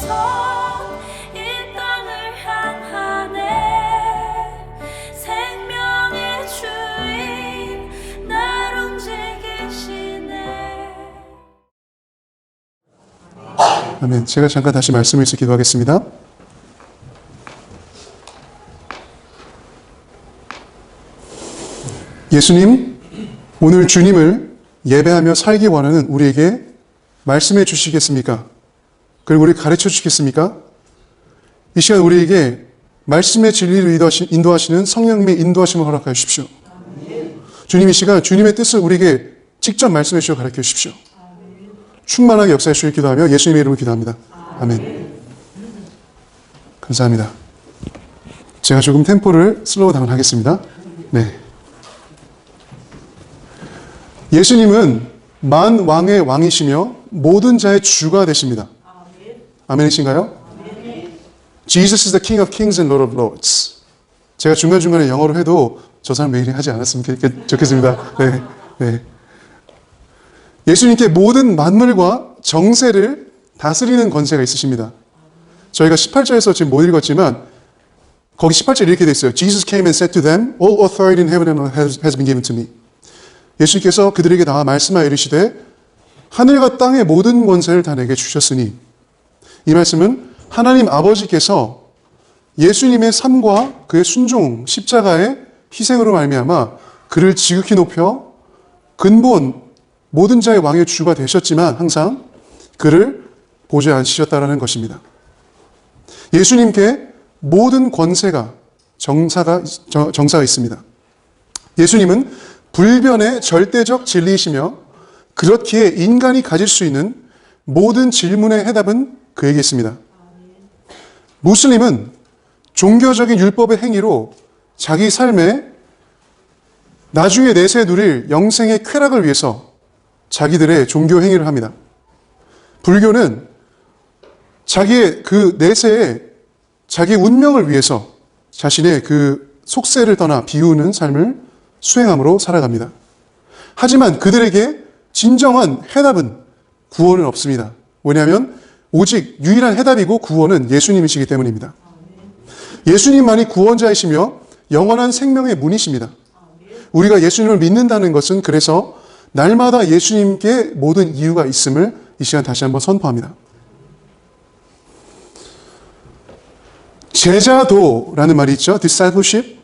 이 땅을 향하네. 생명의 주인 날 움직이시네. 아멘. 제가 잠깐 다시 말씀을 읽어 기도하겠습니다. 예수님, 오늘 주님을 예배하며 살기 원하는 우리에게 말씀해 주시겠습니까? 그리고 우리 가르쳐 주시겠습니까? 이 시간 우리에게 말씀의 진리를 인도하시는 성령님의 인도하심을 허락하여 주십시오. 주님, 이 시간 주님의 뜻을 우리에게 직접 말씀해 주시고 가르쳐 주십시오. 충만하게 역사해 주시길 기도하며 예수님의 이름으로 기도합니다. 아멘. 감사합니다. 제가 조금 템포를 슬로우 다운 하겠습니다. 네. 예수님은 만왕의 왕이시며 모든 자의 주가 되십니다. 아멘이신가요? Jesus is the King of Kings and Lord of Lords. 제가 중간중간에 영어로 해도 저 사람 왜 이리 하지 않았으면 좋겠습니다. 네, 네. 예수님께 모든 만물과 정세를 다스리는 권세가 있으십니다. 저희가 18절에서 지금 못 읽었지만 거기 18절에 이렇게 되어 있어요. Jesus came and said to them, All authority in heaven and earth has been given to me. 예수님께서 그들에게 나와 말씀하여 이르시되 하늘과 땅의 모든 권세를 다 내게 주셨으니, 이 말씀은 하나님 아버지께서 예수님의 삶과 그의 순종, 십자가의 희생으로 말미암아 그를 지극히 높여 근본 모든 자의 왕의 주가 되셨지만 항상 그를 보좌에 앉히셨다라는 것입니다. 예수님께 모든 권세가 정사가 있습니다. 예수님은 불변의 절대적 진리이시며 그렇기에 인간이 가질 수 있는 모든 질문의 해답은 그에게 있습니다. 무슬림은 종교적인 율법의 행위로 자기 삶에 나중에 내세 누릴 영생의 쾌락을 위해서 자기들의 종교 행위를 합니다. 불교는 자기의 그 내세에 자기 운명을 위해서 자신의 그 속세를 떠나 비우는 삶을 수행함으로 살아갑니다. 하지만 그들에게 진정한 해답은 구원은 없습니다. 왜냐하면 오직 유일한 해답이고 구원은 예수님이시기 때문입니다. 예수님만이 구원자이시며 영원한 생명의 문이십니다. 우리가 예수님을 믿는다는 것은 그래서 날마다 예수님께 모든 이유가 있음을 이 시간 다시 한번 선포합니다. 제자도라는 말이 있죠. discipleship.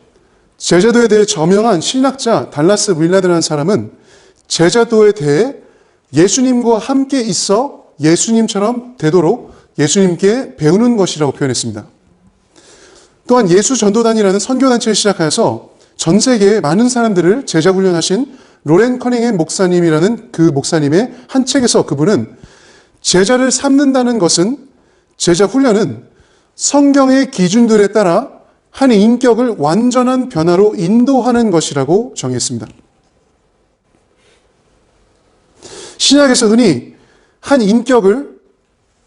제자도에 대해 저명한 신학자 달라스 윌라드라는 사람은 제자도에 대해 예수님과 함께 있어 예수님처럼 되도록 예수님께 배우는 것이라고 표현했습니다. 또한 예수전도단이라는 선교단체를 시작하여서 전 세계의 많은 사람들을 제자 훈련하신 로렌 커닝햄 목사님이라는 그 목사님의 한 책에서 그분은 제자를 삼는다는 것은, 제자 훈련은 성경의 기준들에 따라 한 인격을 완전한 변화로 인도하는 것이라고 정의했습니다. 신약에서 흔히 한 인격을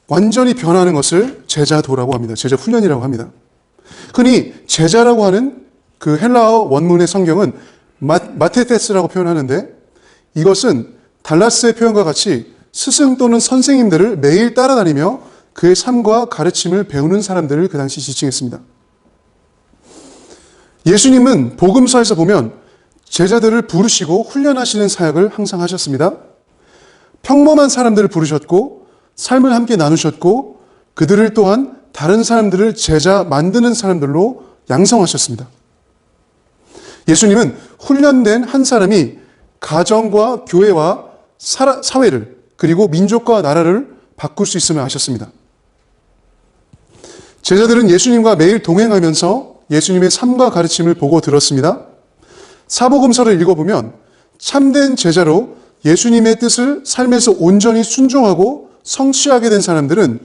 완전히 변화하는 것을 제자도라고 합니다. 제자 훈련이라고 합니다. 흔히 제자라고 하는 그 헬라어 원문의 성경은 마테테스라고 표현하는데, 이것은 달라스의 표현과 같이 스승 또는 선생님들을 매일 따라다니며 그의 삶과 가르침을 배우는 사람들을 그 당시 지칭했습니다. 예수님은 복음서에서 보면 제자들을 부르시고 훈련하시는 사역을 항상 하셨습니다. 평범한 사람들을 부르셨고 삶을 함께 나누셨고 그들을 또한 다른 사람들을 제자 만드는 사람들로 양성하셨습니다. 예수님은 훈련된 한 사람이 가정과 교회와 사회를 그리고 민족과 나라를 바꿀 수 있음을 아셨습니다. 제자들은 예수님과 매일 동행하면서 예수님의 삶과 가르침을 보고 들었습니다. 사복음서를 읽어보면 참된 제자로 예수님의 뜻을 삶에서 온전히 순종하고 성취하게 된 사람들은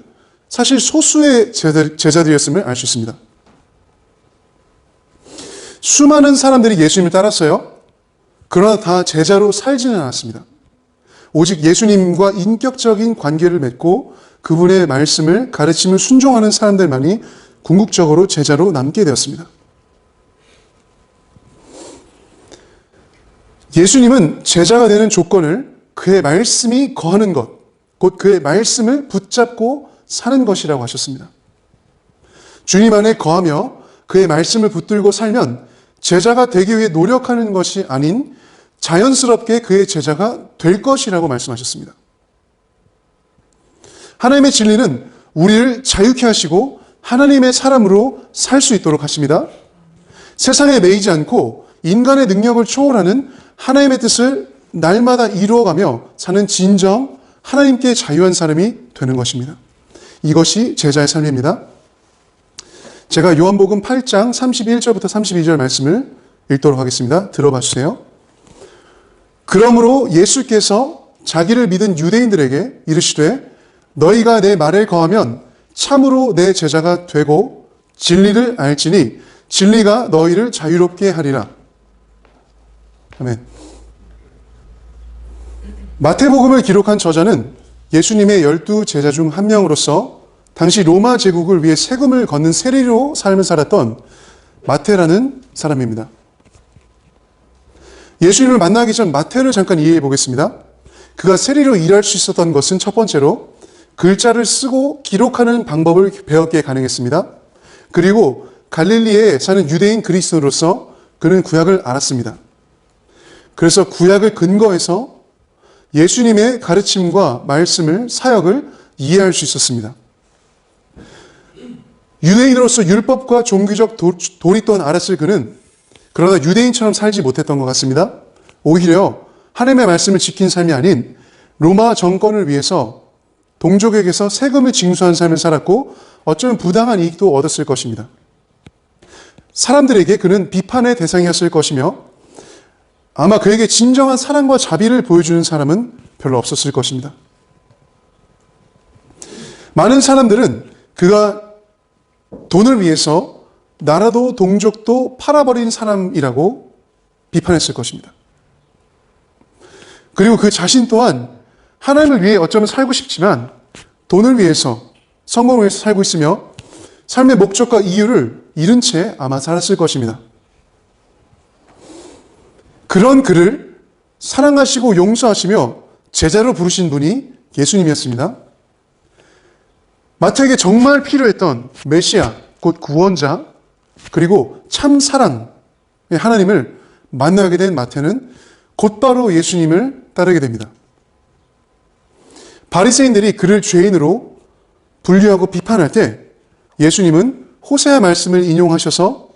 사실 소수의 제자들이었음을 알 수 있습니다. 수많은 사람들이 예수님을 따랐어요. 그러나 다 제자로 살지는 않았습니다. 오직 예수님과 인격적인 관계를 맺고 그분의 말씀을, 가르침을 순종하는 사람들만이 궁극적으로 제자로 남게 되었습니다. 예수님은 제자가 되는 조건을 그의 말씀이 거하는 것, 곧 그의 말씀을 붙잡고 사는 것이라고 하셨습니다. 주님 안에 거하며 그의 말씀을 붙들고 살면 제자가 되기 위해 노력하는 것이 아닌 자연스럽게 그의 제자가 될 것이라고 말씀하셨습니다. 하나님의 진리는 우리를 자유케 하시고 하나님의 사람으로 살 수 있도록 하십니다. 세상에 매이지 않고 인간의 능력을 초월하는 하나님의 뜻을 날마다 이루어가며 사는 진정 하나님께 자유한 사람이 되는 것입니다. 이것이 제자의 삶입니다. 제가 요한복음 8장 31절부터 32절 말씀을 읽도록 하겠습니다. 들어봐 주세요. 그러므로 예수께서 자기를 믿은 유대인들에게 이르시되 너희가 내 말에 거하면 참으로 내 제자가 되고 진리를 알지니 진리가 너희를 자유롭게 하리라. 아멘. 마태복음을 기록한 저자는 예수님의 12 제자 중 한 명으로서 당시 로마 제국을 위해 세금을 걷는 세리로 삶을 살았던 마태라는 사람입니다. 예수님을 만나기 전 마태를 잠깐 이해해 보겠습니다. 그가 세리로 일할 수 있었던 것은 첫 번째로 글자를 쓰고 기록하는 방법을 배웠기에 가능했습니다. 그리고 갈릴리에 사는 유대인 그리스도로서 그는 구약을 알았습니다. 그래서 구약을 근거해서 예수님의 가르침과 말씀을, 사역을 이해할 수 있었습니다. 유대인으로서 율법과 종교적 도리또한 알았을 그는 그러나 유대인처럼 살지 못했던 것 같습니다. 오히려 하나님의 말씀을 지킨 삶이 아닌 로마 정권을 위해서 동족에게서 세금을 징수한 삶을 살았고 어쩌면 부당한 이익도 얻었을 것입니다. 사람들에게 그는 비판의 대상이었을 것이며 아마 그에게 진정한 사랑과 자비를 보여주는 사람은 별로 없었을 것입니다. 많은 사람들은 그가 돈을 위해서 나라도 동족도 팔아버린 사람이라고 비판했을 것입니다. 그리고 그 자신 또한 하나님을 위해 어쩌면 살고 싶지만 돈을 위해서, 성공을 위해서 살고 있으며 삶의 목적과 이유를 잃은 채 아마 살았을 것입니다. 그런 그를 사랑하시고 용서하시며 제자로 부르신 분이 예수님이었습니다. 마태에게 정말 필요했던 메시아, 곧 구원자, 그리고 참 사랑의 하나님을 만나게 된 마태는 곧바로 예수님을 따르게 됩니다. 바리새인들이 그를 죄인으로 분류하고 비판할 때 예수님은 호세아 말씀을 인용하셔서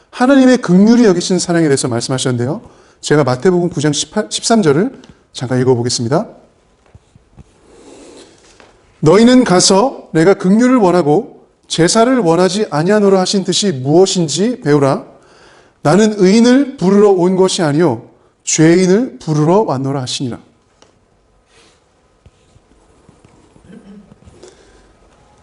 하나님의 긍휼히 여기신 사랑에 대해서 말씀하셨는데요. 제가 마태복음 9장 13절을 잠깐 읽어보겠습니다. 너희는 가서 내가 긍휼을 원하고 제사를 원하지 아니하노라 하신 뜻이 무엇인지 배우라. 나는 의인을 부르러 온 것이 아니요 죄인을 부르러 왔노라 하시니라.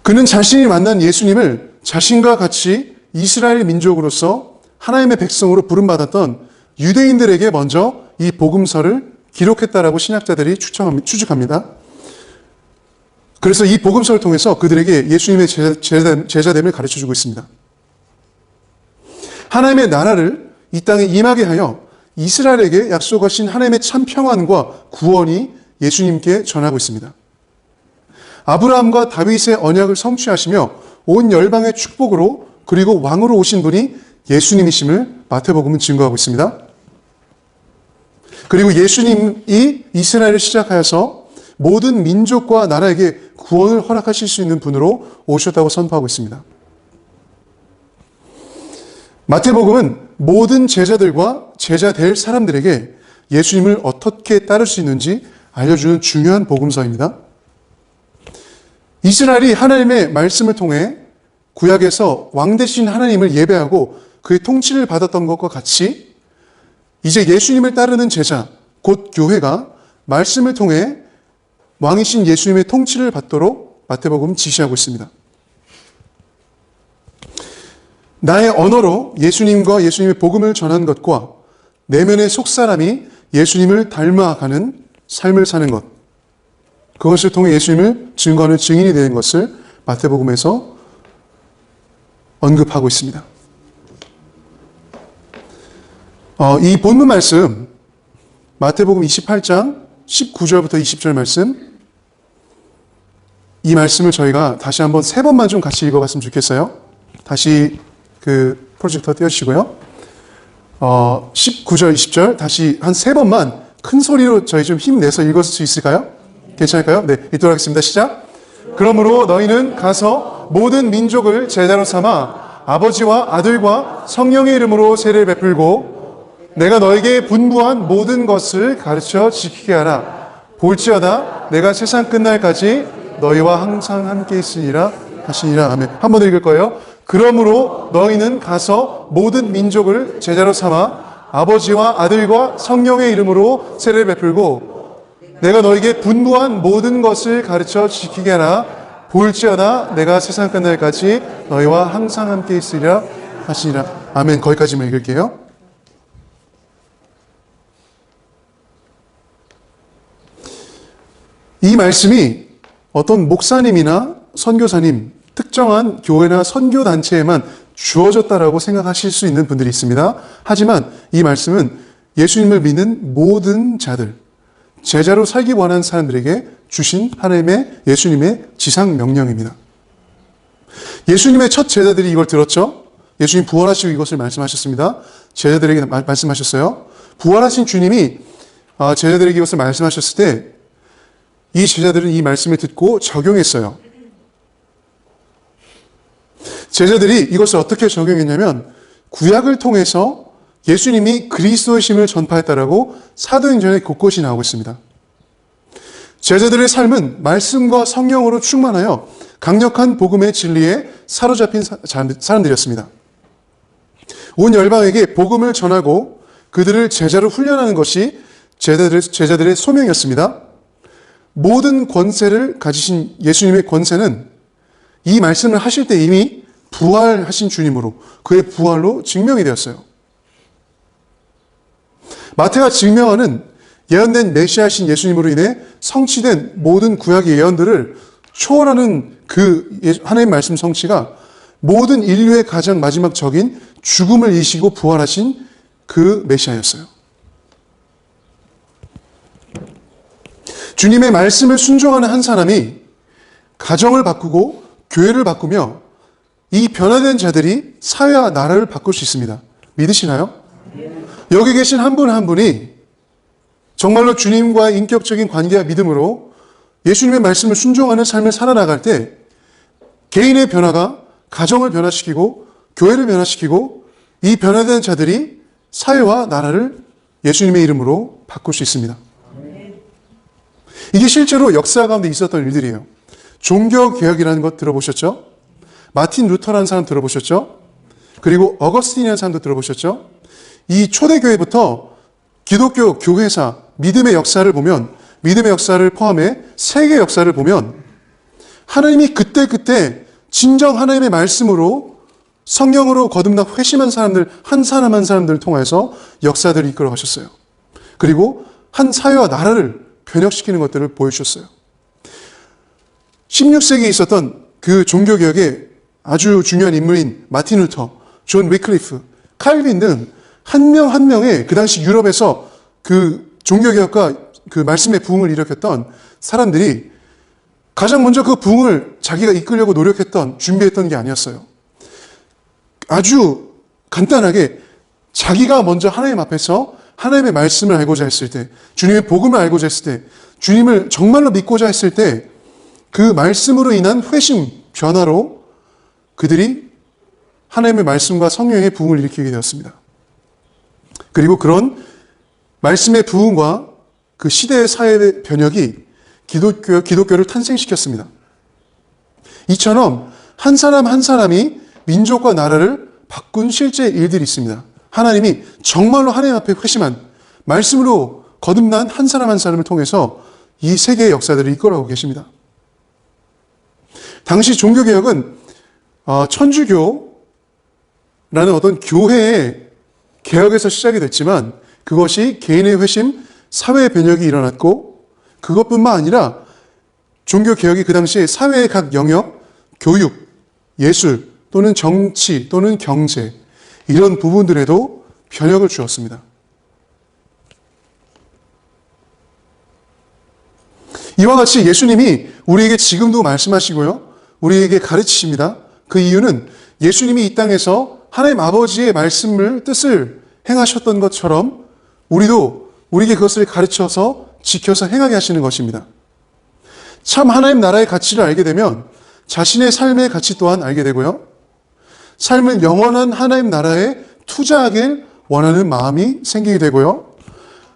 그는 자신이 만난 예수님을 자신과 같이 이스라엘 민족으로서 하나님의 백성으로 부름받았던 유대인들에게 먼저 이 복음서를 기록했다라고 신학자들이 추측합니다. 그래서 이 복음서를 통해서 그들에게 예수님의 제자됨을 가르쳐주고 있습니다. 하나님의 나라를 이 땅에 임하게 하여 이스라엘에게 약속하신 하나님의 참 평안과 구원이 예수님께 전하고 있습니다. 아브라함과 다윗의 언약을 성취하시며 온 열방의 축복으로 그리고 왕으로 오신 분이 예수님이심을 마태복음은 증거하고 있습니다. 그리고 예수님이 이스라엘을 시작하여서 모든 민족과 나라에게 구원을 허락하실 수 있는 분으로 오셨다고 선포하고 있습니다. 마태복음은 모든 제자들과 제자 될 사람들에게 예수님을 어떻게 따를 수 있는지 알려주는 중요한 복음서입니다. 이스라엘이 하나님의 말씀을 통해 구약에서 왕 대신 하나님을 예배하고 그의 통치를 받았던 것과 같이 이제 예수님을 따르는 제자, 곧 교회가 말씀을 통해 왕이신 예수님의 통치를 받도록 마태복음은 지시하고 있습니다. 나의 언어로 예수님과 예수님의 복음을 전하는 것과 내면의 속사람이 예수님을 닮아가는 삶을 사는 것, 그것을 통해 예수님을 증거하는 증인이 되는 것을 마태복음에서 언급하고 있습니다. 이 본문 말씀, 마태복음 28장 19절부터 20절 말씀, 이 말씀을 저희가 다시 한번 3번만 좀 같이 읽어봤으면 좋겠어요. 다시 그 프로젝터 띄워주시고요. 19절, 20절 다시 한 3번만 큰 소리로 저희 좀 힘내서 읽을 수 있을까요? 괜찮을까요? 네, 읽도록 하겠습니다. 시작. 그러므로 너희는 가서 모든 민족을 제자로 삼아 아버지와 아들과 성령의 이름으로 세례를 베풀고 내가 너에게 분부한 모든 것을 가르쳐 지키게 하라. 볼지어다 내가 세상 끝날까지 너희와 항상 함께 있으리라 하시니라. 아멘. 한 번 더 읽을 거예요. 그러므로 너희는 가서 모든 민족을 제자로 삼아 아버지와 아들과 성령의 이름으로 세례를 베풀고 내가 너에게 분부한 모든 것을 가르쳐 지키게 하라. 볼지어다 내가 세상 끝날까지 너희와 항상 함께 있으리라 하시니라. 아멘. 거기까지만 읽을게요. 이 말씀이 어떤 목사님이나 선교사님, 특정한 교회나 선교단체에만 주어졌다라고 생각하실 수 있는 분들이 있습니다. 하지만 이 말씀은 예수님을 믿는 모든 자들, 제자로 살기 원하는 사람들에게 주신 하나님의 예수님의 지상 명령입니다. 예수님의 첫 제자들이 이걸 들었죠. 예수님 부활하시고 이것을 말씀하셨습니다. 제자들에게 말씀하셨어요. 부활하신 주님이 제자들에게 이것을 말씀하셨을 때 이 제자들은 이 말씀을 듣고 적용했어요. 제자들이 이것을 어떻게 적용했냐면 구약을 통해서 예수님이 그리스도이심을 전파했다라고 사도행전에 곳곳이 나오고 있습니다. 제자들의 삶은 말씀과 성령으로 충만하여 강력한 복음의 진리에 사로잡힌 사람들이었습니다. 온 열방에게 복음을 전하고 그들을 제자로 훈련하는 것이 제자들의 소명이었습니다. 모든 권세를 가지신 예수님의 권세는 이 말씀을 하실 때 이미 부활하신 주님으로 그의 부활로 증명이 되었어요. 마태가 증명하는 예언된 메시아신 예수님으로 인해 성취된 모든 구약의 예언들을 초월하는 그 하나님의 말씀 성취가 모든 인류의 가장 마지막 적인 죽음을 이기시고 부활하신 그 메시아였어요. 주님의 말씀을 순종하는 한 사람이 가정을 바꾸고 교회를 바꾸며 이 변화된 자들이 사회와 나라를 바꿀 수 있습니다. 믿으시나요? 여기 계신 한 분 한 분이 정말로 주님과의 인격적인 관계와 믿음으로 예수님의 말씀을 순종하는 삶을 살아나갈 때 개인의 변화가 가정을 변화시키고 교회를 변화시키고 이 변화된 자들이 사회와 나라를 예수님의 이름으로 바꿀 수 있습니다. 이게 실제로 역사 가운데 있었던 일들이에요. 종교개혁이라는 것 들어보셨죠? 마틴 루터라는 사람 들어보셨죠? 그리고 어거스틴이라는 사람도 들어보셨죠? 이 초대교회부터 기독교 교회사, 믿음의 역사를 보면, 믿음의 역사를 포함해 세계 역사를 보면 하나님이 그때그때 진정 하나님의 말씀으로 성령으로 거듭나 회심한 사람들, 한 사람 한 사람들을 통해서 역사들을 이끌어 가셨어요. 그리고 한 사회와 나라를 변혁시키는 것들을 보여주셨어요. 16세기에 있었던 그 종교개혁의 아주 중요한 인물인 마틴 루터, 존 위클리프, 칼빈 등 한 명 한 명의 그 당시 유럽에서 그 종교개혁과 그 말씀의 부흥을 일으켰던 사람들이 가장 먼저 그 부흥을 자기가 이끌려고 노력했던, 준비했던 게 아니었어요. 아주 간단하게 자기가 먼저 하나님 앞에서 하나님의 말씀을 알고자 했을 때, 주님의 복음을 알고자 했을 때, 주님을 정말로 믿고자 했을 때 그 말씀으로 인한 회심, 변화로 그들이 하나님의 말씀과 성령의 부흥을 일으키게 되었습니다. 그리고 그런 말씀의 부흥과 그 시대의 사회의 변혁이 기독교를 탄생시켰습니다. 이처럼 한 사람 한 사람이 민족과 나라를 바꾼 실제 일들이 있습니다. 하나님이 정말로 하나님 앞에 회심한 말씀으로 거듭난 한 사람 한 사람을 통해서 이 세계의 역사들을 이끌어가고 계십니다. 당시 종교개혁은 천주교라는 어떤 교회의 개혁에서 시작이 됐지만 그것이 개인의 회심, 사회의 변혁이 일어났고 그것뿐만 아니라 종교개혁이 그 당시에 사회의 각 영역, 교육, 예술 또는 정치 또는 경제 이런 부분들에도 변혁을 주었습니다. 이와 같이 예수님이 우리에게 지금도 말씀하시고요. 우리에게 가르치십니다. 그 이유는 예수님이 이 땅에서 하나님 아버지의 말씀을 뜻을 행하셨던 것처럼 우리도 우리에게 그것을 가르쳐서 지켜서 행하게 하시는 것입니다. 참 하나님 나라의 가치를 알게 되면 자신의 삶의 가치 또한 알게 되고요. 삶을 영원한 하나님 나라에 투자하길 원하는 마음이 생기게 되고요.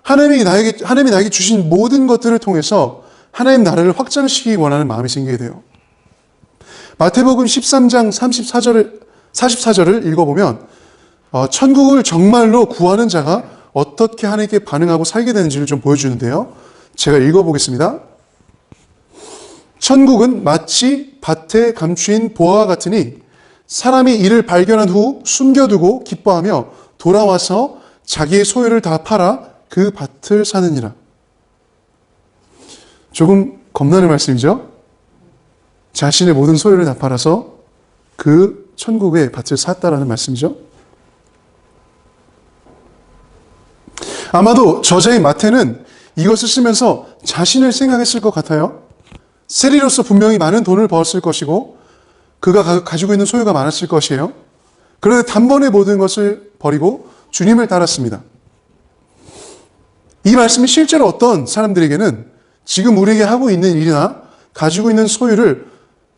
하나님이 나에게 주신 모든 것들을 통해서 하나님 나라를 확장시키기 원하는 마음이 생기게 돼요. 마태복음 13장 44절을 읽어보면 천국을 정말로 구하는 자가 어떻게 하나님께 반응하고 살게 되는지를 좀 보여주는데요. 제가 읽어보겠습니다. 천국은 마치 밭에 감추인 보화와 같으니 사람이 이를 발견한 후 숨겨두고 기뻐하며 돌아와서 자기의 소유를 다 팔아 그 밭을 사느니라. 조금 겁나는 말씀이죠? 자신의 모든 소유를 다 팔아서 그 천국의 밭을 샀다라는 말씀이죠. 아마도 저자인 마태는 이것을 쓰면서 자신을 생각했을 것 같아요. 세리로서 분명히 많은 돈을 벌었을 것이고 그가 가지고 있는 소유가 많았을 것이에요. 그런데 단번에 모든 것을 버리고 주님을 따랐습니다. 이 말씀이 실제로 어떤 사람들에게는 지금 우리에게 하고 있는 일이나 가지고 있는 소유를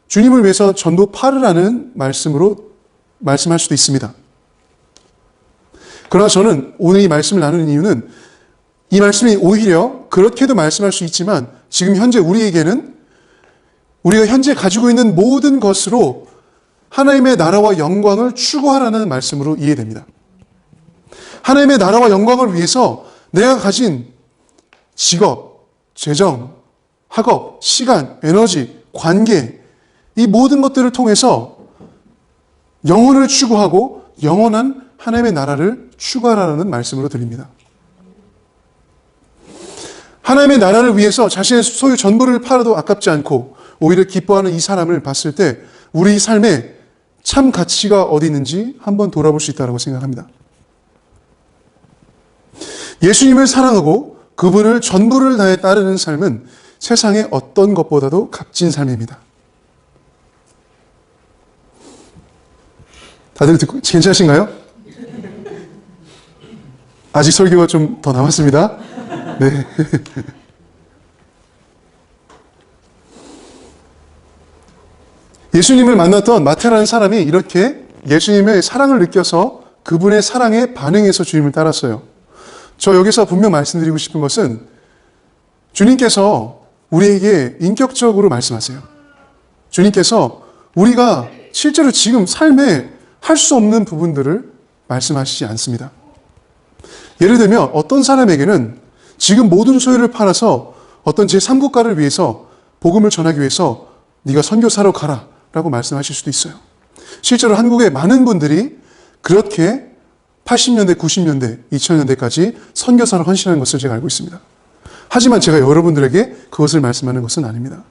주님을 위해서 전부 팔으라는 말씀으로 말씀할 수도 있습니다. 그러나 저는 오늘 이 말씀을 나누는 이유는 이 말씀이 오히려 그렇게도 말씀할 수 있지만 지금 현재 우리에게는 우리가 현재 가지고 있는 모든 것으로 하나님의 나라와 영광을 추구하라는 말씀으로 이해됩니다. 하나님의 나라와 영광을 위해서 내가 가진 직업, 재정, 학업, 시간, 에너지, 관계 이 모든 것들을 통해서 영혼을 추구하고 영원한 하나님의 나라를 추구하라는 말씀으로 드립니다. 하나님의 나라를 위해서 자신의 소유 전부를 팔아도 아깝지 않고 오히려 기뻐하는 이 사람을 봤을 때 우리 삶에 참 가치가 어디 있는지 한번 돌아볼 수 있다고 생각합니다. 예수님을 사랑하고 그분을 전부를 다해 따르는 삶은 세상의 어떤 것보다도 값진 삶입니다. 다들 듣고 괜찮으신가요? 아직 설교가 좀 더 남았습니다. 네. 예수님을 만났던 마태라는 사람이 이렇게 예수님의 사랑을 느껴서 그분의 사랑에 반응해서 주님을 따랐어요. 저 여기서 분명 말씀드리고 싶은 것은 주님께서 우리에게 인격적으로 말씀하세요. 주님께서 우리가 실제로 지금 삶에 할 수 없는 부분들을 말씀하시지 않습니다. 예를 들면 어떤 사람에게는 지금 모든 소유를 팔아서 어떤 제3국가를 위해서 복음을 전하기 위해서 네가 선교사로 가라 라고 말씀하실 수도 있어요. 실제로 한국의 많은 분들이 그렇게 80년대, 90년대, 2000년대까지 선교사로 헌신하는 것을 제가 알고 있습니다. 하지만 제가 여러분들에게 그것을 말씀하는 것은 아닙니다.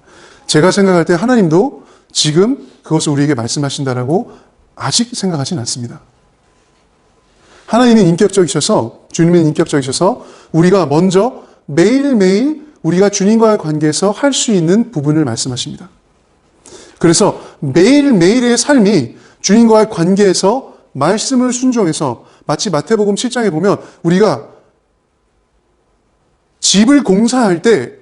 제가 생각할 때 하나님도 지금 그것을 우리에게 말씀하신다라고 아직 생각하진 않습니다. 하나님은 인격적이셔서, 주님은 인격적이셔서 우리가 먼저 매일매일 우리가 주님과의 관계에서 할 수 있는 부분을 말씀하십니다. 그래서 매일매일의 삶이 주님과의 관계에서 말씀을 순종해서 마치 마태복음 7장에 보면 우리가 집을 공사할 때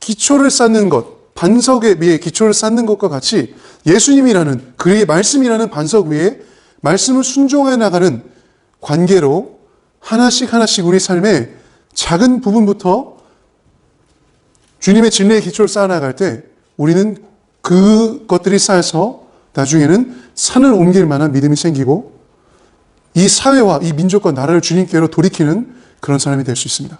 기초를 쌓는 것, 반석 위에 기초를 쌓는 것과 같이 예수님이라는 그의 말씀이라는 반석 위에 말씀을 순종해 나가는 관계로 하나씩 우리 삶의 작은 부분부터 주님의 진리의 기초를 쌓아나갈 때 우리는 그것들이 쌓여서 나중에는 산을 옮길 만한 믿음이 생기고 이 사회와 이 민족과 나라를 주님께로 돌이키는 그런 사람이 될 수 있습니다.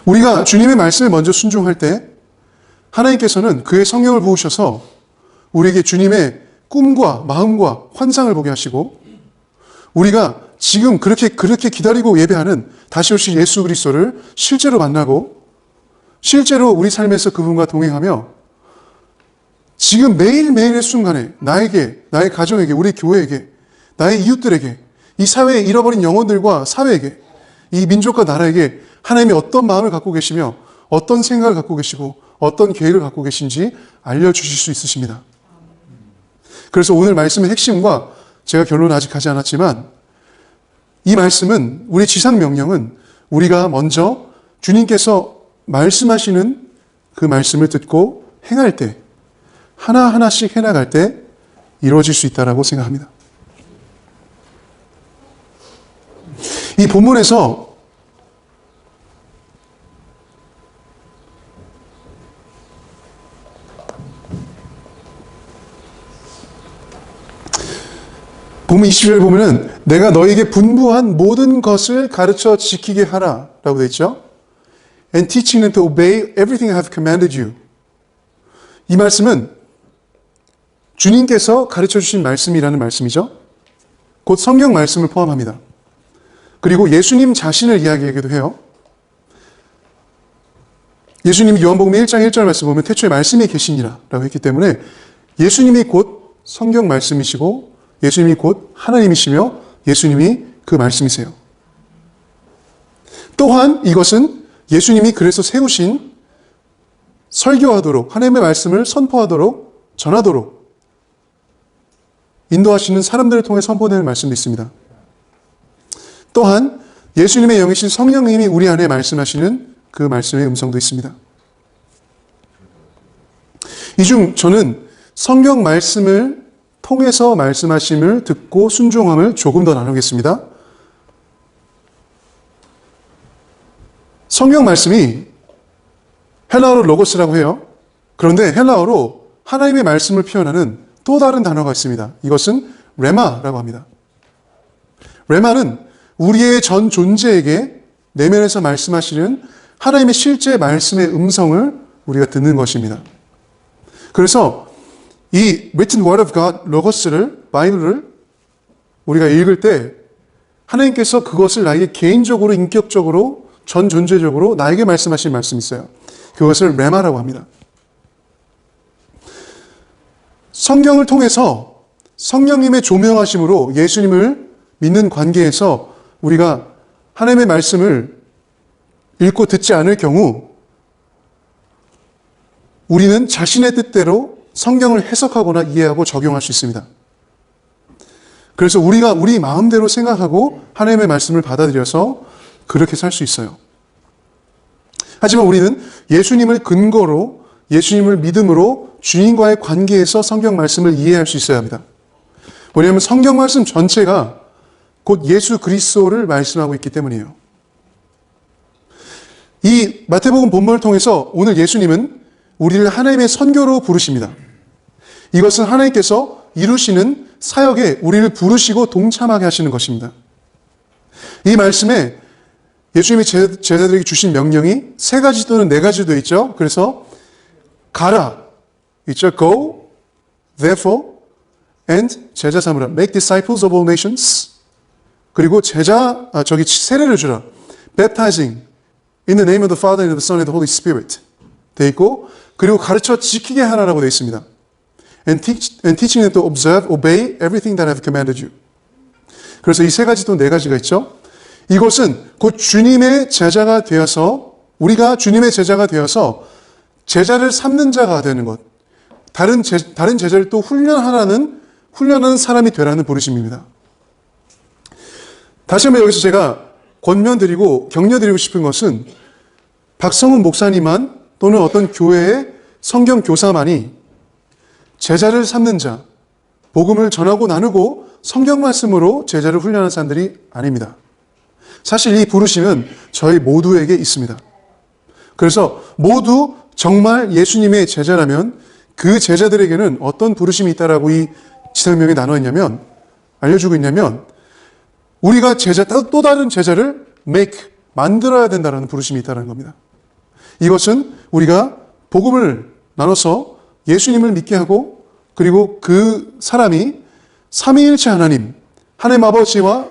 우리가 주님의 말씀에 먼저 순종할 때 하나님께서는 그의 성령을 부으셔서 우리에게 주님의 꿈과 마음과 환상을 보게 하시고 우리가 지금 그렇게 기다리고 예배하는 다시 오실 예수 그리스도를 실제로 만나고 실제로 우리 삶에서 그분과 동행하며 지금 매일매일의 순간에 나에게, 나의 가정에게, 우리 교회에게, 나의 이웃들에게, 이 사회에 잃어버린 영혼들과 사회에게, 이 민족과 나라에게 하나님이 어떤 마음을 갖고 계시며 어떤 생각을 갖고 계시고 어떤 계획을 갖고 계신지 알려주실 수 있으십니다. 그래서 오늘 말씀의 핵심과 제가 결론은 아직 하지 않았지만 이 말씀은 우리 지상 명령은 우리가 먼저 주님께서 말씀하시는 그 말씀을 듣고 행할 때 하나하나씩 해나갈 때 이루어질 수 있다고 생각합니다. 이 본문에서 본문 20절 보면은 내가 너에게 분부한 모든 것을 가르쳐 지키게 하라 라고 되어 있죠. And teaching them to obey everything I have commanded you. 이 말씀은 주님께서 가르쳐 주신 말씀이라는 말씀이죠. 곧 성경 말씀을 포함합니다. 그리고 예수님 자신을 이야기하기도 해요. 예수님이 요한복음 1장 1절 말씀 보면 태초에 말씀이 계시니라 라고 했기 때문에 예수님이 곧 성경 말씀이시고 예수님이 곧 하나님이시며 예수님이 그 말씀이세요. 또한 이것은 예수님이 그래서 세우신 설교하도록 하나님의 말씀을 선포하도록 전하도록 인도하시는 사람들을 통해 선포되는 말씀도 있습니다. 또한 예수님의 영이신 성령님이 우리 안에 말씀하시는 그 말씀의 음성도 있습니다. 이 중 저는 성경 말씀을 통해서 말씀하심을 듣고 순종함을 조금 더 나누겠습니다. 성경 말씀이 헬라어로 로고스라고 해요. 그런데 헬라어로 하나님의 말씀을 표현하는 또 다른 단어가 있습니다. 이것은 레마라고 합니다. 레마는 우리의 전 존재에게 내면에서 말씀하시는 하나님의 실제 말씀의 음성을 우리가 듣는 것입니다. 그래서 이 written word of God, 로고스를, 바이블을 우리가 읽을 때 하나님께서 그것을 나에게 개인적으로, 인격적으로, 전 존재적으로 나에게 말씀하신 말씀이 있어요. 그것을 레마라고 합니다. 성경을 통해서 성령님의 조명하심으로 예수님을 믿는 관계에서 우리가 하나님의 말씀을 읽고 듣지 않을 경우 우리는 자신의 뜻대로 성경을 해석하거나 이해하고 적용할 수 있습니다. 그래서 우리가 우리 마음대로 생각하고 하나님의 말씀을 받아들여서 그렇게 살 수 있어요. 하지만 우리는 예수님을 근거로, 예수님을 믿음으로 주님과의 관계에서 성경 말씀을 이해할 수 있어야 합니다. 왜냐하면 성경 말씀 전체가 곧 예수 그리스도를 말씀하고 있기 때문이에요. 이 마태복음 본문을 통해서 오늘 예수님은 우리를 하나님의 선교로 부르십니다. 이것은 하나님께서 이루시는 사역에 우리를 부르시고 동참하게 하시는 것입니다. 이 말씀에 예수님이 제자들에게 주신 명령이 3가지 또는 4가지 되어 있죠. 그래서 가라 있죠. Go, therefore, and 제자 삼으라. Make disciples of all nations. 그리고 세례를 주라. Baptizing in the name of the Father and of the Son and the Holy Spirit. 되어 있고, 그리고 가르쳐 지키게 하라라고 되어 있습니다. And teaching them to obey everything that I have commanded you. 그래서 이 3가지 또 4가지가 있죠. 이것은 곧 주님의 제자가 되어서 우리가 주님의 제자가 되어서 제자를 삼는 자가 되는 것. 다른 제자를 또 훈련하는 사람이 되라는 부르심입니다. 다시 한번 여기서 제가 권면드리고 격려드리고 싶은 것은 박성훈 목사님만 또는 어떤 교회의 성경 교사만이 제자를 삼는 자, 복음을 전하고 나누고 성경 말씀으로 제자를 훈련하는 사람들이 아닙니다. 사실 이 부르심은 저희 모두에게 있습니다. 그래서 모두 정말 예수님의 제자라면 그 제자들에게는 어떤 부르심이 있다라고 이 지상명이 알려주고 있냐면 우리가 또 다른 제자를 만들어야 된다는 부르심이 있다는 겁니다. 이것은 우리가 복음을 나눠서 예수님을 믿게 하고 그리고 그 사람이 삼위일체 하나님, 하나님 아버지와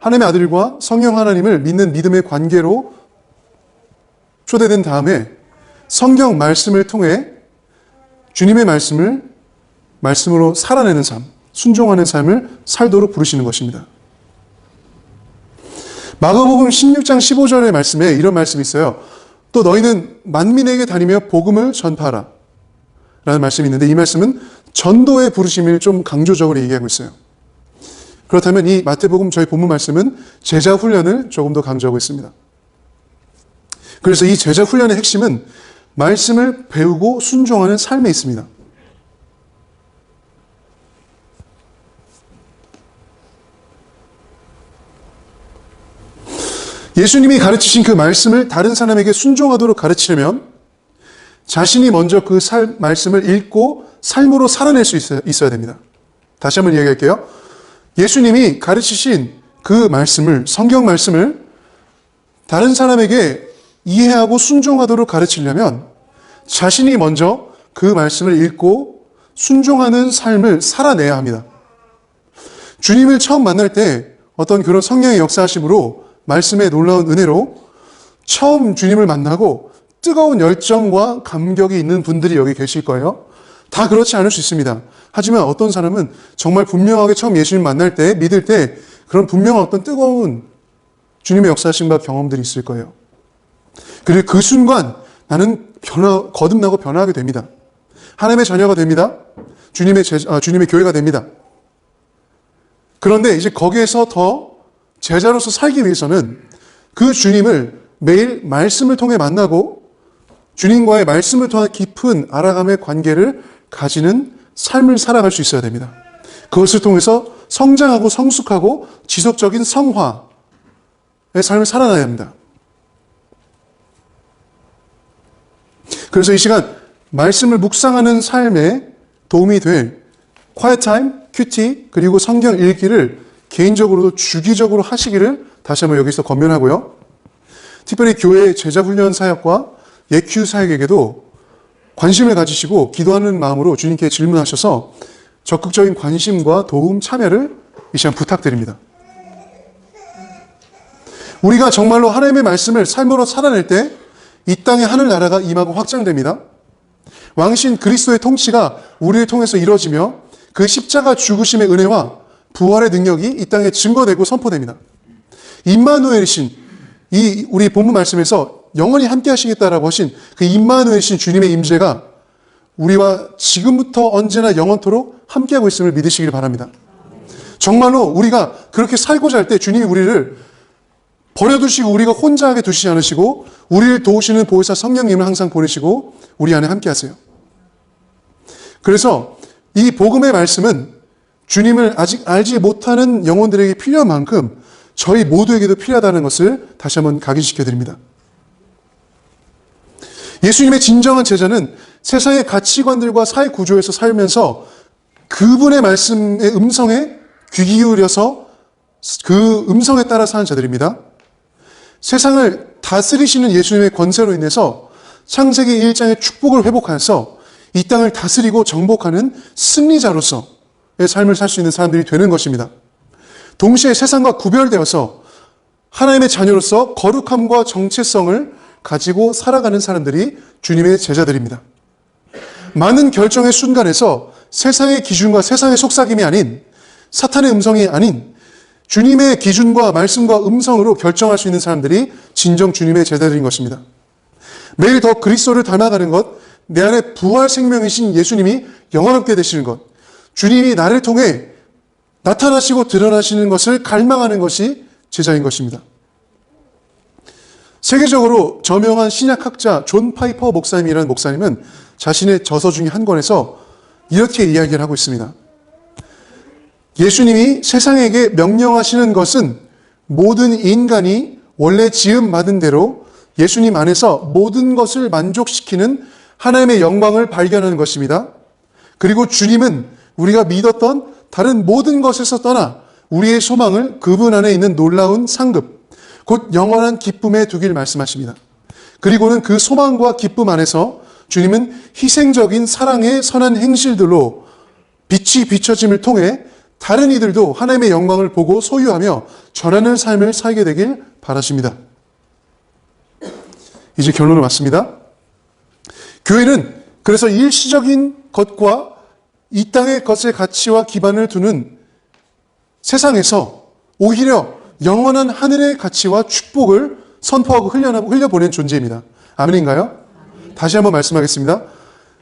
하나님의 아들과 성령 하나님을 믿는 믿음의 관계로 초대된 다음에 성경 말씀을 통해 주님의 말씀으로 살아내는 삶, 순종하는 삶을 살도록 부르시는 것입니다. 마가복음 16장 15절의 말씀에 이런 말씀이 있어요. 또 너희는 만민에게 다니며 복음을 전파하라 라는 말씀이 있는데, 이 말씀은 전도의 부르심을 좀 강조적으로 얘기하고 있어요. 그렇다면 이 마태복음 저희 본문 말씀은 제자 훈련을 조금 더 강조하고 있습니다. 그래서 이 제자 훈련의 핵심은 말씀을 배우고 순종하는 삶에 있습니다. 예수님이 가르치신 그 말씀을 다른 사람에게 순종하도록 가르치려면 자신이 먼저 그 말씀을 읽고 삶으로 살아낼 수 있어야 됩니다. 다시 한번 이야기할게요. 예수님이 가르치신 그 말씀을, 성경 말씀을 다른 사람에게 이해하고 순종하도록 가르치려면 자신이 먼저 그 말씀을 읽고 순종하는 삶을 살아내야 합니다. 주님을 처음 만날 때 어떤 그런 성령의 역사하심으로, 말씀의 놀라운 은혜로 처음 주님을 만나고 뜨거운 열정과 감격이 있는 분들이 여기 계실 거예요. 다 그렇지 않을 수 있습니다. 하지만 어떤 사람은 정말 분명하게 처음 예수님 만날 때, 믿을 때 그런 분명한 어떤 뜨거운 주님의 역사하심과 경험들이 있을 거예요. 그리고 그 순간 나는 거듭나고 변화하게 됩니다. 하나님의 자녀가 됩니다. 주님의 교회가 됩니다. 그런데 이제 거기에서 더 제자로서 살기 위해서는 그 주님을 매일 말씀을 통해 만나고 주님과의 말씀을 통한 깊은 알아감의 관계를 가지는 삶을 살아갈 수 있어야 됩니다. 그것을 통해서 성장하고 성숙하고 지속적인 성화의 삶을 살아나야 합니다. 그래서 이 시간 말씀을 묵상하는 삶에 도움이 될 quiet time, 큐티, 그리고 성경 읽기를 개인적으로도 주기적으로 하시기를 다시 한번 여기서 권면하고요. 특별히 교회 제자훈련 사역과 예큐 사역에게도 관심을 가지시고 기도하는 마음으로 주님께 질문하셔서 적극적인 관심과 도움, 참여를 이 시간 부탁드립니다. 우리가 정말로 하나님의 말씀을 삶으로 살아낼 때 이 땅에 하늘나라가 임하고 확장됩니다. 왕이신 그리스도의 통치가 우리를 통해서 이루어지며 그 십자가 죽으심의 은혜와 부활의 능력이 이 땅에 증거되고 선포됩니다. 임마누엘이신, 이 우리 본문 말씀에서 영원히 함께 하시겠다라고 하신 그 임마누엘이신 주님의 임재가 우리와 지금부터 언제나 영원토록 함께하고 있음을 믿으시길 바랍니다. 정말로 우리가 그렇게 살고자 할 때 주님이 우리를 버려두시고 우리가 혼자 하게 두시지 않으시고 우리를 도우시는 보혜사 성령님을 항상 보내시고 우리 안에 함께 하세요. 그래서 이 복음의 말씀은 주님을 아직 알지 못하는 영혼들에게 필요한 만큼 저희 모두에게도 필요하다는 것을 다시 한번 각인시켜 드립니다. 예수님의 진정한 제자는 세상의 가치관들과 사회 구조에서 살면서 그분의 말씀의 음성에 귀 기울여서 그 음성에 따라 사는 자들입니다. 세상을 다스리시는 예수님의 권세로 인해서 창세기 1장의 축복을 회복하여서 이 땅을 다스리고 정복하는 승리자로서의 삶을 살 수 있는 사람들이 되는 것입니다. 동시에 세상과 구별되어서 하나님의 자녀로서 거룩함과 정체성을 가지고 살아가는 사람들이 주님의 제자들입니다. 많은 결정의 순간에서 세상의 기준과 세상의 속삭임이 아닌, 사탄의 음성이 아닌 주님의 기준과 말씀과 음성으로 결정할 수 있는 사람들이 진정 주님의 제자들인 것입니다. 매일 더 그리스도를 닮아가는 것, 내 안에 부활 생명이신 예수님이 영원롭게 되시는 것, 주님이 나를 통해 나타나시고 드러나시는 것을 갈망하는 것이 제자인 것입니다. 세계적으로 저명한 신약학자 존 파이퍼 목사님이라는 목사님은 자신의 저서 중에 한 권에서 이렇게 이야기를 하고 있습니다. 예수님이 세상에게 명령하시는 것은 모든 인간이 원래 지음받은 대로 예수님 안에서 모든 것을 만족시키는 하나님의 영광을 발견하는 것입니다. 그리고 주님은 우리가 믿었던 다른 모든 것에서 떠나 우리의 소망을 그분 안에 있는 놀라운 상급, 곧 영원한 기쁨에 두길 말씀하십니다. 그리고는 그 소망과 기쁨 안에서 주님은 희생적인 사랑의 선한 행실들로 빛이 비춰짐을 통해 다른 이들도 하나님의 영광을 보고 소유하며 전하는 삶을 살게 되길 바라십니다. 이제 결론을 맞습니다. 교회는 그래서 일시적인 것과 이 땅의 것의 가치와 기반을 두는 세상에서 오히려 영원한 하늘의 가치와 축복을 선포하고 흘려보낸 존재입니다. 아멘인가요? 다시 한번 말씀하겠습니다.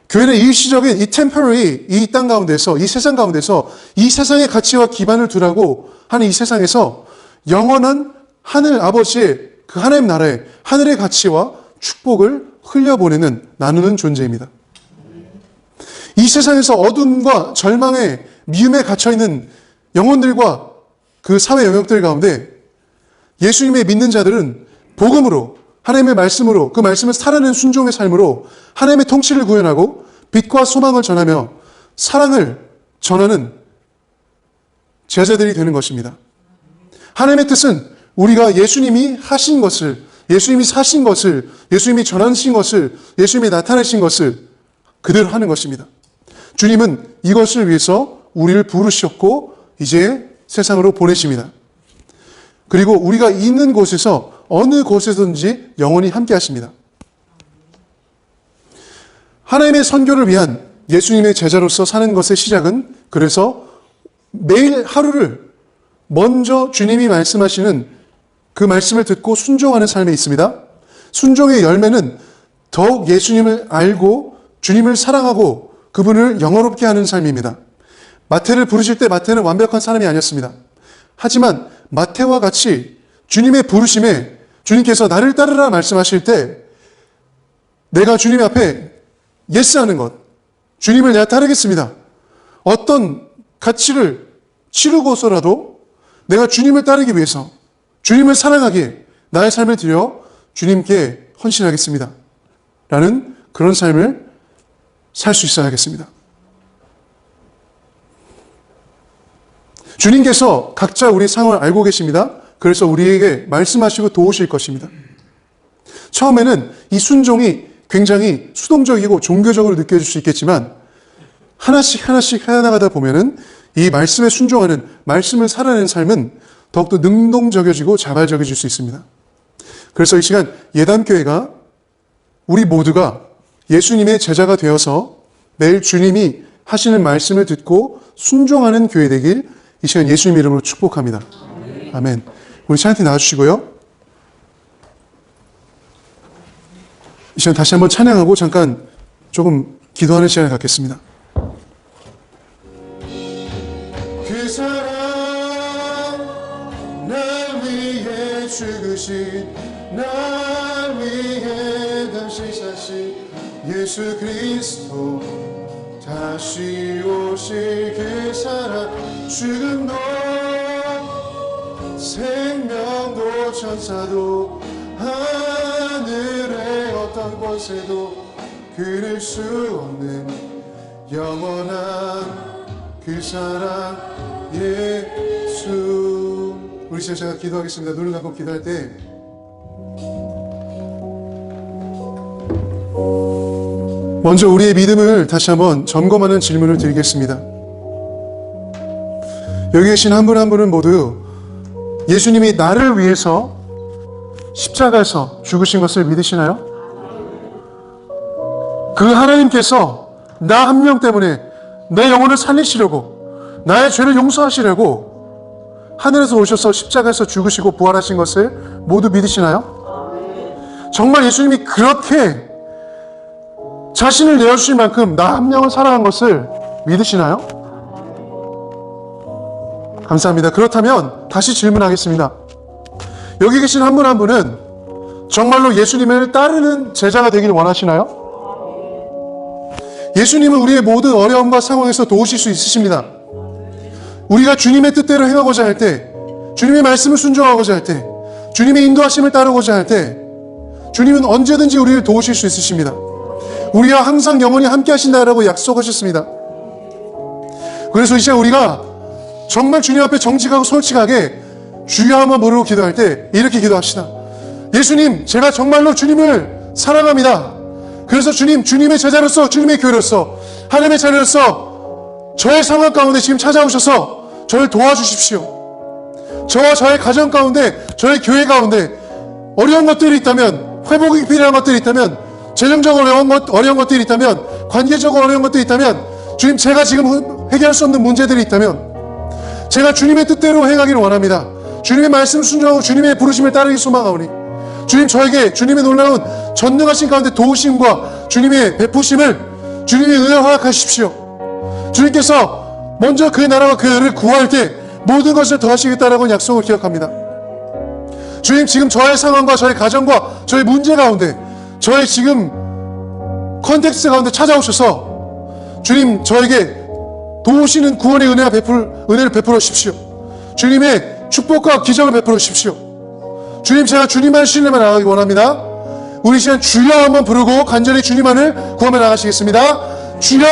교회는 일시적인 이 temporary, 이 땅 가운데서, 이 세상 가운데서 이 세상의 가치와 기반을 두라고 하는 이 세상에서 영원한 하늘 아버지의 그 하나님 나라의 하늘의 가치와 축복을 흘려보내는, 나누는 존재입니다. 이 세상에서 어둠과 절망의 미움에 갇혀있는 영혼들과 그 사회 영역들 가운데 예수님의 믿는 자들은 복음으로, 하나님의 말씀으로, 그 말씀을 살아내는 순종의 삶으로 하나님의 통치를 구현하고 빛과 소망을 전하며 사랑을 전하는 제자들이 되는 것입니다. 하나님의 뜻은 우리가 예수님이 하신 것을, 예수님이 사신 것을, 예수님이 전하신 것을, 예수님이 나타내신 것을 그대로 하는 것입니다. 주님은 이것을 위해서 우리를 부르셨고 이제 세상으로 보내십니다. 그리고 우리가 있는 곳에서 어느 곳에서든지 영원히 함께 하십니다. 하나님의 선교를 위한 예수님의 제자로서 사는 것의 시작은 그래서 매일 하루를 먼저 주님이 말씀하시는 그 말씀을 듣고 순종하는 삶에 있습니다. 순종의 열매는 더욱 예수님을 알고 주님을 사랑하고 그분을 영화롭게 하는 삶입니다. 마태를 부르실 때 마태는 완벽한 사람이 아니었습니다. 하지만 마태와 같이 주님의 부르심에 주님께서 나를 따르라 말씀하실 때 내가 주님 앞에 예스하는 것, 주님을 내가 따르겠습니다. 어떤 가치를 치르고서라도 내가 주님을 따르기 위해서, 주님을 사랑하기에 나의 삶을 드려 주님께 헌신하겠습니다. 라는 그런 삶을 살 수 있어야겠습니다. 주님께서 각자 우리 상황을 알고 계십니다. 그래서 우리에게 말씀하시고 도우실 것입니다. 처음에는 이 순종이 굉장히 수동적이고 종교적으로 느껴질 수 있겠지만 하나씩 해나가다 보면은 이 말씀에 순종하는, 말씀을 살아내는 삶은 더욱더 능동적이어지고 자발적이어질 수 있습니다. 그래서 이 시간 예담교회가 우리 모두가 예수님의 제자가 되어서 매일 주님이 하시는 말씀을 듣고 순종하는 교회 되길 이 시간 예수님 이름으로 축복합니다. 아멘. 우리 찬양팀 나와주시고요. 이 시간 다시 한번 찬양하고 잠깐 조금 기도하는 시간을 갖겠습니다. 그 사랑 날 위해 죽으신, 날 위해 다시 사신 예수 그리스도, 다시 오실 그 사랑, 죽음도 생명도 천사도 하늘의 어떤 권세도 그릴 수 없는 영원한 그 사랑 예수. 우리 제가 기도하겠습니다. 눈을 감고 기도할 때 먼저 우리의 믿음을 다시 한번 점검하는 질문을 드리겠습니다. 여기 계신 한 분 한 분은 모두 예수님이 나를 위해서 십자가에서 죽으신 것을 믿으시나요? 그 하나님께서 나 한 명 때문에 내 영혼을 살리시려고, 나의 죄를 용서하시려고 하늘에서 오셔서 십자가에서 죽으시고 부활하신 것을 모두 믿으시나요? 정말 예수님이 그렇게 자신을 내어주실 만큼 나 한 명을 사랑한 것을 믿으시나요? 감사합니다. 그렇다면 다시 질문하겠습니다. 여기 계신 한 분 한 분은 정말로 예수님을 따르는 제자가 되길 원하시나요? 예수님은 우리의 모든 어려움과 상황에서 도우실 수 있으십니다. 우리가 주님의 뜻대로 행하고자 할 때, 주님의 말씀을 순종하고자 할 때, 주님의 인도하심을 따르고자 할 때 주님은 언제든지 우리를 도우실 수 있으십니다. 우리와 항상 영원히 함께 하신다라고 약속하셨습니다. 그래서 이 시간 우리가 정말 주님 앞에 정직하고 솔직하게 주여 한번 부르고 기도할 때 이렇게 기도합시다. 예수님, 제가 정말로 주님을 사랑합니다. 그래서 주님, 주님의 제자로서, 주님의 교회로서, 하나님의 자녀로서 저의 상황 가운데 지금 찾아오셔서 저를 도와주십시오. 저와 저의 가정 가운데, 저의 교회 가운데 어려운 것들이 있다면, 회복이 필요한 것들이 있다면, 재정적으로 어려운 것들이 있다면, 관계적으로 어려운 것들이 있다면, 주님, 제가 지금 해결할 수 없는 문제들이 있다면 제가 주님의 뜻대로 행하기를 원합니다. 주님의 말씀 순종하고 주님의 부르심을 따르기 소망하오니 주님 저에게 주님의 놀라운 전능하신 가운데 도우심과 주님의 베푸심을 주님의 은혜를 허락하십시오. 주님께서 먼저 그의 나라와 그의 의를 구할 때 모든 것을 더하시겠다라고 약속을 기억합니다. 주님 지금 저의 상황과 저의 가정과 저의 문제 가운데 저의 지금 컨텍스트 가운데 찾아오셔서 주님 저에게 도우시는 구원의 은혜를 베풀어 주십시오. 주님의 축복과 기적을 베풀어 주십시오. 주님 제가 주님만 신뢰만 나가기 원합니다. 우리 시간 주여 한번 부르고 간절히 주님만을 구하며 나가시겠습니다. 주여!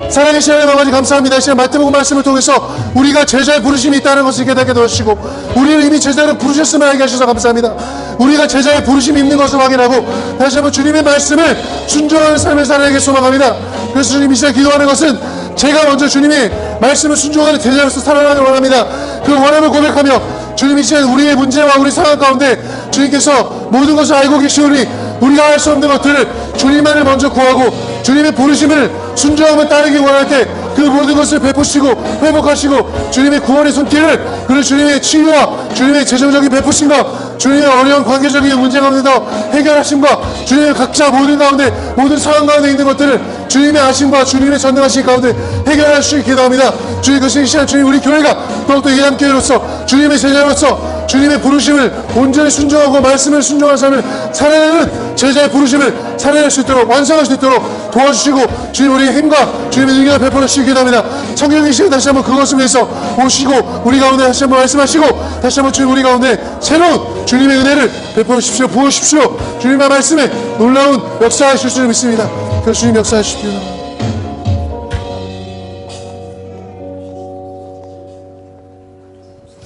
살아계신 하나님 아버지 감사합니다. 이 시간 말씀하고 말씀을 통해서 우리가 제자의 부르심이 있다는 것을 깨닫게 도와주시고 우리를 이미 제자로 부르셨음을 알게 하셔서 감사합니다. 우리가 제자의 부르심이 있는 것을 확인하고 다시 한번 주님의 말씀을 순종하는 삶을 살아내게 소망합니다. 그래서 주님 이 시간 기도하는 것은 제가 먼저 주님의 말씀을 순종하는 제자로서 살아나길 원합니다. 그 원함을 고백하며 주님 이 시간 우리의 문제와 우리 상황 가운데 주님께서 모든 것을 알고 계시오니 우리가 할 수 없는 것들을 주님만을 먼저 구하고 주님의 부르심을 순종하며 따르기 원할 때 그 모든 것을 베푸시고 회복하시고 주님의 구원의 손길을 그리고 주님의 치유와 주님의 재정적인 베푸심과 주님의 어려운 관계적인 문제 가운데서 해결하심과 주님의 각자 모든 가운데 모든 상황 가운데 있는 것들을 주님의 아심과 주님의 전능하신 가운데 해결할 수 있게 기도합니다. 주님 그 시간 주님 우리 교회가 더욱더 예담교회로서 주님의 제자로서 주님의 부르심을 온전히 순종하고 말씀을 순종한 삶을 살아내는 제자의 부르심을 살아낼 수 있도록 완성할 수 있도록 도와주시고 주님 우리의 힘과 주님의 능력을 베풀어 주시기 기도합니다. 성령의 시간 다시 한번 그것을 위해서 오시고 우리 가운데 다시 한번 말씀하시고 다시 한번 주님 우리 가운데 새로운 주님의 은혜를 베풀어 주십시오. 부어주십시오. 주님의 말씀에 놀라운 역사하실 줄 믿습니다. 그래서 주님 역사하십시오.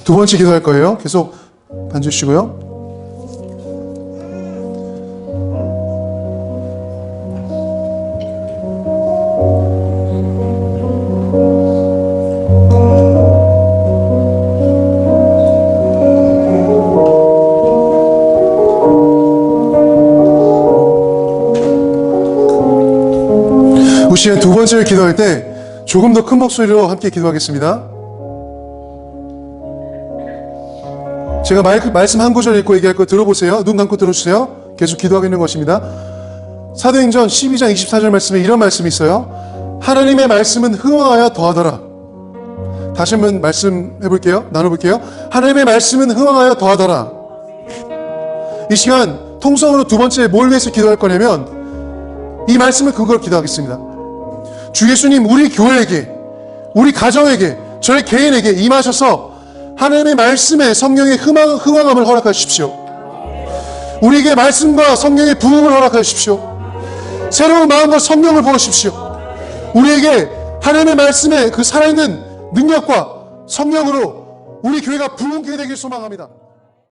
두 번째 기도할 거예요. 계속 앉으시고요. 우시의 두 번째를 기도할 때 조금 더 큰 목소리로 함께 기도하겠습니다. 제가 말씀 한 구절 읽고 얘기할 거 들어보세요. 눈 감고 들어주세요. 계속 기도하고 있는 것입니다. 사도행전 12장 24절 말씀에 이런 말씀이 있어요. 하나님의 말씀은 흥왕하여 더하더라. 다시 한번 말씀해볼게요. 나눠볼게요. 하나님의 말씀은 흥왕하여 더하더라. 이 시간 통성으로 두 번째 뭘 위해서 기도할 거냐면 이 말씀은 그걸 기도하겠습니다. 주 예수님 우리 교회에게 우리 가정에게 저희 개인에게 임하셔서 하나님의 말씀에 성령의 흥왕함을 허락하십시오. 우리에게 말씀과 성령의 부흥을 허락하십시오. 새로운 마음과 성령을 부으십시오. 우리에게 하나님의 말씀에 그 살아있는 능력과 성령으로 우리 교회가 부흥케 되길 소망합니다.